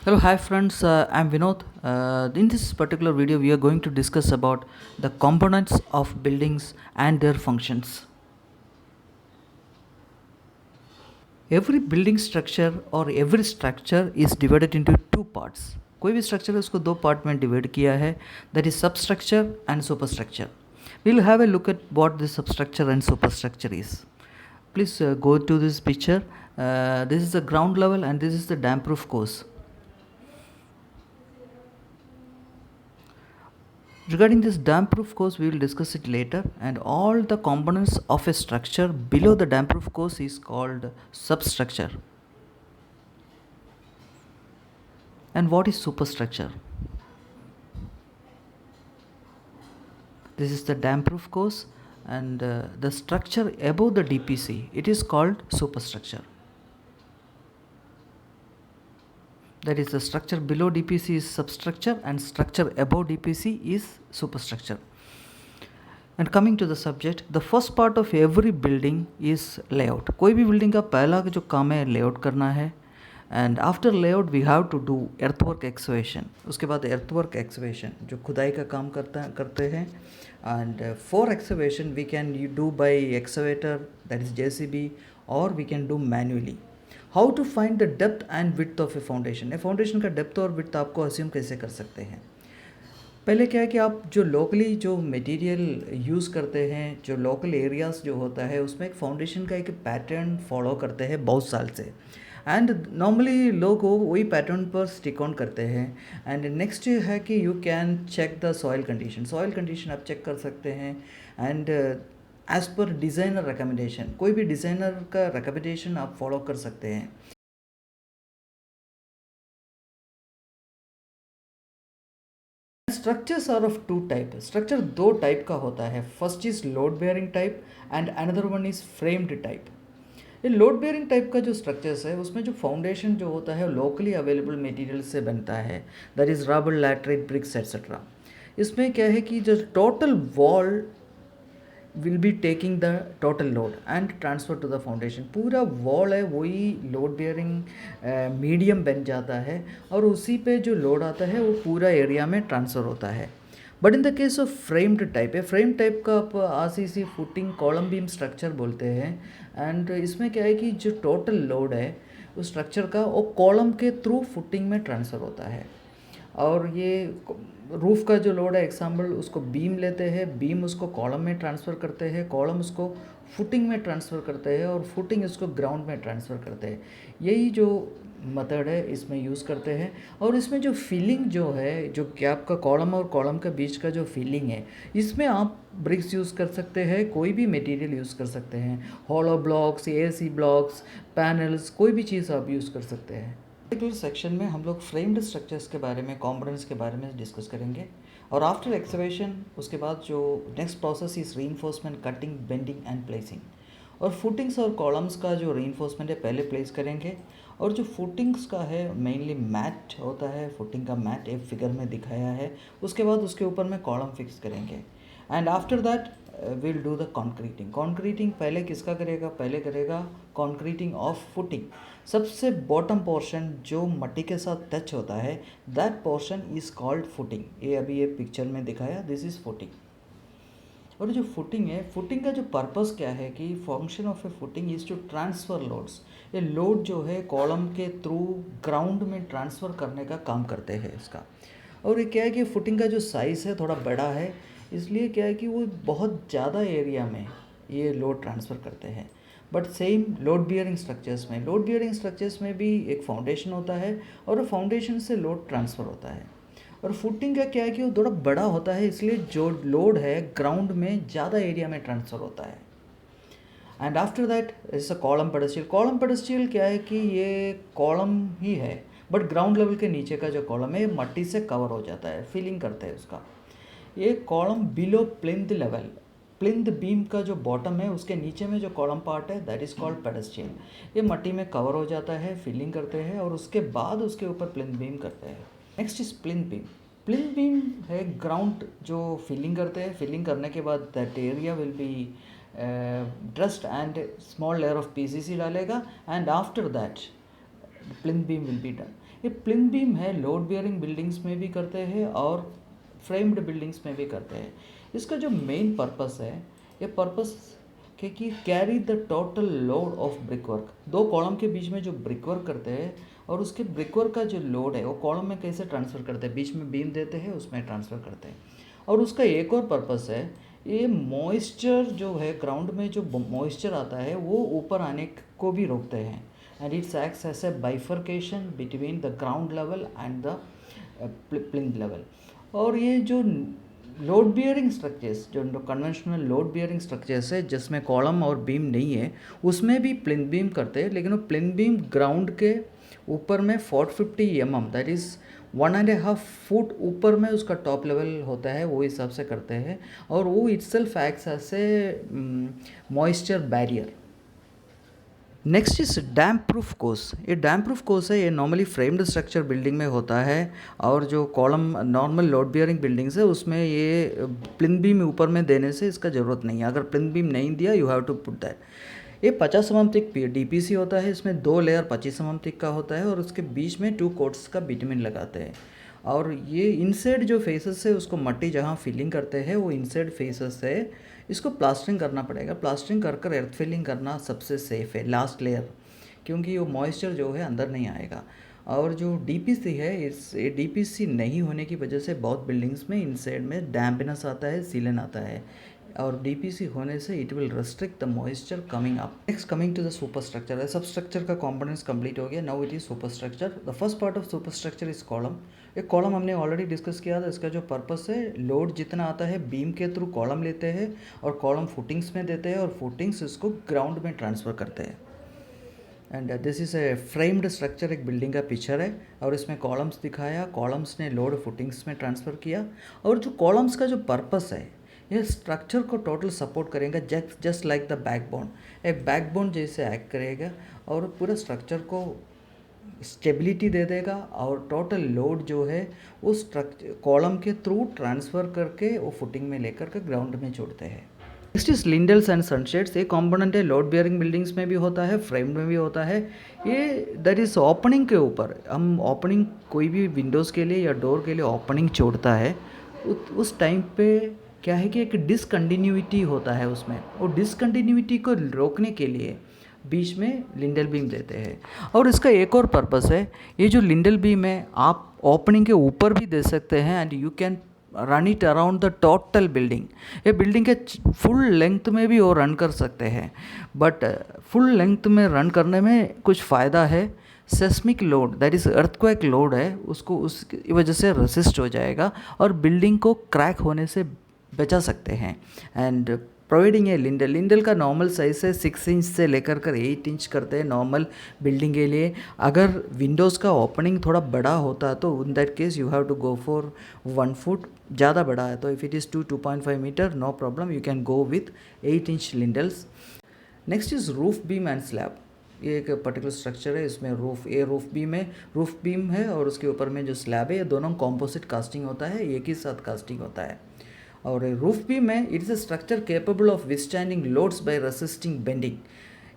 Hello, hi friends. I'm Vinod. In this particular video, we are going to discuss about the components of buildings and their functions. Every building structure or every structure is divided into two parts. कोई भी structure है उसको दो part में divide किया है, that is substructure and superstructure. We'll have a look at what this substructure and superstructure is. Please go to this picture. This is the ground level and this is the damp proof course. Regarding this damp proof course, we will discuss it later, and all the components of a structure below the damp proof course is called substructure. And what is superstructure? This is the damp proof course, and the structure above the DPC, it is called superstructure. That is, the structure below DPC is substructure and structure above DPC is superstructure. And coming to the subject, the first part of every building is layout. कोई भी building का पहला जो काम है layout करना है, and after layout we have to do earthwork excavation. उसके बाद earthwork excavation जो खुदाई का काम करते हैं, and for excavation we can do by excavator, that is JCB, or we can do manually. How to find the depth and width of a foundation? A foundation का depth और width आपको assume कैसे कर सकते हैं? पहले क्या है कि आप जो लोकली जो मटेरियल यूज़ करते हैं, जो लोकल एरियाज़ जो होता है उसमें एक फाउंडेशन का एक पैटर्न फॉलो करते हैं बहुत साल से, एंड नॉर्मली लोग वही पैटर्न पर स्टिक ऑन करते हैं. एंड नेक्स्ट है कि you can check the soil condition आप चेक कर सकते हैं, and as per designer recommendation, कोई भी डिज़ाइनर का रिकमेंडेशन आप फॉलो कर सकते हैं. Structures are of two type. Structure दो टाइप का होता है. First is load bearing type and another one is framed type. ये लोड बेयरिंग टाइप का जो स्ट्रक्चर्स है उसमें जो फाउंडेशन जो होता है लोकली अवेलेबल मटेरियल से बनता है, that is rubber, laterite, bricks etcetera. इसमें क्या है कि जो total wall will be taking the total load and transfer to the foundation. पूरा वॉल है वही लोड बेयरिंग मीडियम बन जाता है और उसी पे जो लोड आता है वो पूरा एरिया में ट्रांसफ़र होता है. But in the case of framed type है, फ्रेम टाइप का आप RCC footing column beam structure बोलते हैं. एंड इसमें क्या है कि जो टोटल लोड है उस स्ट्रक्चर का वो कॉलम के थ्रू फुटिंग में ट्रांसफ़र होता है. और ये रूफ़ का जो लोड है एग्जाम्पल, उसको बीम लेते हैं, बीम उसको कॉलम में ट्रांसफ़र करते हैं, कॉलम उसको फुटिंग में ट्रांसफ़र करते हैं और फुटिंग इसको ग्राउंड में ट्रांसफ़र करते हैं. यही जो मेथड है इसमें यूज़ करते हैं. और इसमें जो फीलिंग जो है, जो गैप का कॉलम और कॉलम के बीच का जो फीलिंग है, इसमें आप ब्रिक्स यूज़ कर सकते हैं, कोई भी मटेरियल यूज़ कर सकते हैं, hollow blocks, AC blocks, panels, कोई भी चीज़ आप यूज़ कर सकते हैं. पर्टिकुलर सेक्शन में हम लोग फ्रेम्ड स्ट्रक्चर्स के बारे में, कॉम्पोनेंट्स के बारे में डिस्कस करेंगे. और आफ्टर एक्सकवेशन उसके बाद जो next process is reinforcement, cutting, bending and placing. और फुटिंग्स और कॉलम्स का जो रीइंफोर्समेंट है पहले प्लेस करेंगे. और जो फुटिंग्स का है मेनली मैट होता है, फुटिंग का मैट एक फिगर में दिखाया है. उसके बाद उसके ऊपर में कॉलम फिक्स करेंगे. And after that will do the concreting. Concreting पहले किसका करेगा? पहले करेगा कॉन्क्रीटिंग ऑफ फुटिंग. सबसे बॉटम पोर्शन जो मट्टी के साथ टच होता है, that portion is called footing. ये अभी ये पिक्चर में दिखाया, दिस इज़ फुटिंग. और जो फुटिंग है, फुटिंग का जो पर्पस क्या है कि function of a footing is to transfer loads. ये लोड जो है कॉलम के थ्रू ग्राउंड में ट्रांसफ़र करने का काम करते हैं इसका. और ये क्या है कि फुटिंग का जो साइज़ है थोड़ा बड़ा है, इसलिए क्या है कि वो बहुत ज़्यादा एरिया में ये लोड ट्रांसफ़र करते हैं. But same load bearing structures में भी एक फाउंडेशन होता है और फाउंडेशन से लोड ट्रांसफ़र होता है. और फुटिंग का क्या है कि वो थोड़ा बड़ा होता है, इसलिए जो लोड है ग्राउंड में ज़्यादा एरिया में ट्रांसफ़र होता है. And after that is a column pedestal. Column pedestal क्या है कि ये कॉलम ही है बट ग्राउंड लेवल के नीचे का जो कॉलम है मट्टी से कवर हो जाता है, फिलिंग करते हैं उसका. ये column below plinth level, plinth beam का जो बॉटम है उसके नीचे में जो कॉलम पार्ट है दैट इज़ कॉल्ड पेडस्टियल. ये मट्टी में कवर हो जाता है, फिलिंग करते हैं और उसके बाद उसके ऊपर प्लिंथ बीम करते हैं. Next is plinth beam. Plinth beam है ग्राउंड जो फिलिंग करते हैं. फिलिंग करने के बाद that area will be dressed and small layer of PCC डालेगा. And after that plinth beam will be done. ये प्लिंथ बीम है लोड बियरिंग बिल्डिंग्स में भी करते हैं और फ्रेम्ड बिल्डिंग्स में भी करते हैं। इसका जो मेन पर्पस है, ये पर्पस कि carry the total load of brickwork. दो कॉलम के बीच में जो ब्रिकवर्क करते हैं और उसके ब्रिकवर्क का जो लोड है वो कॉलम में कैसे ट्रांसफ़र करते हैं, बीच में बीम देते हैं उसमें ट्रांसफ़र करते हैं। और उसका एक और पर्पस है, ये मॉइस्चर जो है ग्राउंड में जो मॉइस्चर आता है वो ऊपर आने को भी रोकते हैं। And its acts as a bifurcation between the ground level and the plinth level. और ये जो लोड बियरिंग स्ट्रक्चर्स, जो कन्वेंशनल लोड बियरिंग स्ट्रक्चर्स है जिसमें कॉलम और बीम नहीं है, उसमें भी प्लिंथ बीम करते हैं, लेकिन वो प्लिंथ बीम ग्राउंड के ऊपर में 450 mm दैट इज़ 1.5 फुट ऊपर में उसका टॉप लेवल होता है, वो हिसाब से करते हैं। और वो itself acts as a moisture barrier. Next is damp proof course. ये डैम्प प्रूफ कोर्स है, ये नॉर्मली फ्रेम्ड स्ट्रक्चर बिल्डिंग में होता है। और जो column normal load bearing buildings है उसमें ये प्लिंथ बीम ऊपर में देने से इसका ज़रूरत नहीं है। अगर प्लिंथ बीम नहीं दिया you have to put that. ये 50 mm थिक DPC होता है, इसमें 2 लेयर 25 mm थिक का होता है और उसके बीच में 2 कोट्स का बिटुमिन लगाते हैं। और ये इनसाइड जो फेसेस है उसको मट्टी जहाँ फिलिंग करते हैं वो इनसाइड फेसेस है, इसको प्लास्टरिंग करना पड़ेगा। प्लास्टरिंग कर कर एर्थ फिलिंग करना सबसे सेफ़ है लास्ट लेयर, क्योंकि वो मॉइस्चर जो है अंदर नहीं आएगा। और जो DPC है, इस DPC नहीं होने की वजह से बहुत बिल्डिंग्स में इनसाइड में डैम्पनेस आता है, सीलन आता है। और DPC होने से it will restrict the moisture coming up. Next coming to the super structure. सब स्ट्रक्चर का कॉम्पोनेंट्स कंप्लीट हो गया, now it is super structure. The first part of super structure is column. एक कॉलम हमने already discuss किया था। इसका जो पर्पस है, लोड जितना आता है बीम के थ्रू कॉलम लेते हैं और कॉलम फुटिंग्स में देते हैं और फुटिंग्स इसको ग्राउंड में ट्रांसफ़र करते हैं। And this is a framed structure, एक बिल्डिंग का पिक्चर है और इसमें कॉलम्स दिखाया, कॉलम्स ने लोड फुटिंग्स में ट्रांसफ़र किया। और जो कॉलम्स का जो पर्पस है, ये स्ट्रक्चर को टोटल सपोर्ट करेगा, जस्ट लाइक द बैकबोन। एक बैकबोन जैसे एक्ट करेगा और पूरा स्ट्रक्चर को स्टेबिलिटी दे देगा और टोटल लोड जो है वो स्ट्रक्चर कॉलम के थ्रू ट्रांसफ़र करके वो फुटिंग में लेकर के ग्राउंड में जोड़ते हैं। Next is lintels and sunshades. एक कॉम्पोनेंट है, लोड बियरिंग बिल्डिंग्स में भी होता है, फ्रेम में भी होता है। ये दैट इज़ ओपनिंग के ऊपर, हम ओपनिंग कोई भी विंडोज़ के लिए या डोर के लिए ओपनिंग छोड़ता है, उस टाइम पे क्या है कि एक डिसकंटिन्यूटी होता है उसमें, और डिसकंटिन्यूटी को रोकने के लिए बीच में लिंडल बीम देते हैं। और इसका एक और पर्पस है, ये जो लिंडल बीम है आप ओपनिंग के ऊपर भी दे सकते हैं and you can run it around the total building. ये बिल्डिंग के फुल लेंथ में भी वो रन कर सकते हैं, बट फुल लेंथ में रन करने में कुछ फ़ायदा है। Seismic load that is earthquake load है, उसको उसकी वजह से रेसिस्ट हो जाएगा और बिल्डिंग को क्रैक होने से बचा सकते हैं। एंड प्रोवाइडिंग ए लिंडल का नॉर्मल साइज़ है 6 इंच से लेकर कर 8 इंच करते हैं नॉर्मल बिल्डिंग के लिए। अगर विंडोज़ का ओपनिंग थोड़ा बड़ा होता है तो in that case you have to go for 1 foot. ज़्यादा बड़ा है तो if it is 2.5 metre no problem, you can go with 8 inch lintels. Next is roof beam and slab. ये एक पर्टिकुलर स्ट्रक्चर है, इसमें रूफ बीम है और उसके ऊपर में जो स्लैब है, ये दोनों कॉम्पोजिट कास्टिंग होता है, एक ही साथ कास्टिंग होता है। और रूफ बीम में it is a structure capable of withstanding loads by resisting bending.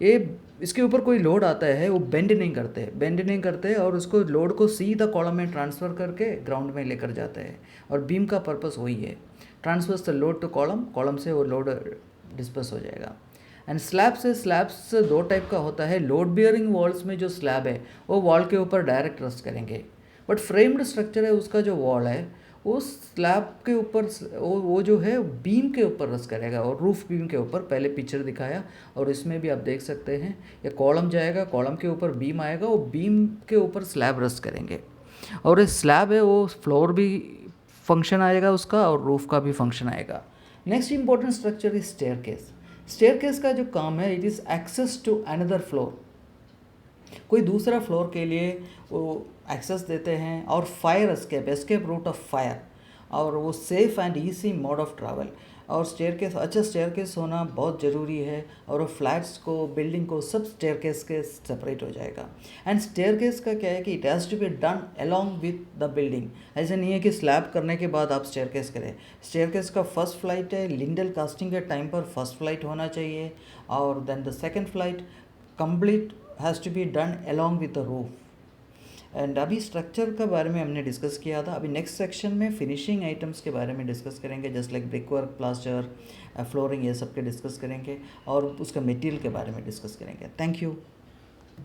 ये इसके ऊपर कोई लोड आता है वो बेंड नहीं करते और उसको लोड को सीधा कॉलम में ट्रांसफ़र करके ग्राउंड में लेकर जाते हैं। और बीम का पर्पस वही है, transfers the load to column से वो लोड डिस्पर्स हो जाएगा। एंड स्लैब्स 2 टाइप का होता है। लोड बियरिंग वॉल्स में जो स्लैब है वो वॉल के ऊपर डायरेक्ट रस्ट करेंगे, बट फ्रेम्ड स्ट्रक्चर है उसका जो वॉल है वो स्लैब के ऊपर वो जो है बीम के ऊपर रस्ट करेगा और रूफ बीम के ऊपर। पहले पिक्चर दिखाया और इसमें भी आप देख सकते हैं, ये कॉलम जाएगा, कॉलम के ऊपर बीम आएगा, वो बीम के ऊपर स्लैब रस्ट करेंगे। और ये स्लैब है वो फ्लोर भी फंक्शन आएगा उसका और रूफ का भी फंक्शन आएगा। Next important structure is staircase का जो काम है, it is access to another floor. कोई दूसरा फ्लोर के लिए वो एक्सेस देते हैं। और fire escape route of fire, और वो safe and easy mode of travel. और स्टेयरकेस होना बहुत ज़रूरी है। और वो फ्लैट्स को, बिल्डिंग को सब स्टेयरकेस के सेपरेट हो जाएगा। एंड स्टेयरकेस का क्या है कि it has to be done along with the building. ऐसा नहीं है कि स्लैब करने के बाद आप स्टेयरकेस करें। स्टेयरकेस का फर्स्ट फ्लाइट है, लिंडल कास्टिंग के टाइम पर फर्स्ट फ्लाइट होना चाहिए, और then the second flight complete has to be done along with the roof. And अभी स्ट्रक्चर के बारे में हमने डिस्कस किया था। अभी नेक्स्ट सेक्शन में फिनिशिंग आइटम्स के बारे में डिस्कस करेंगे, just like brick work, plaster, flooring, ये सब के डिस्कस करेंगे और उसका मटेरियल के बारे में डिस्कस करेंगे। Thank you.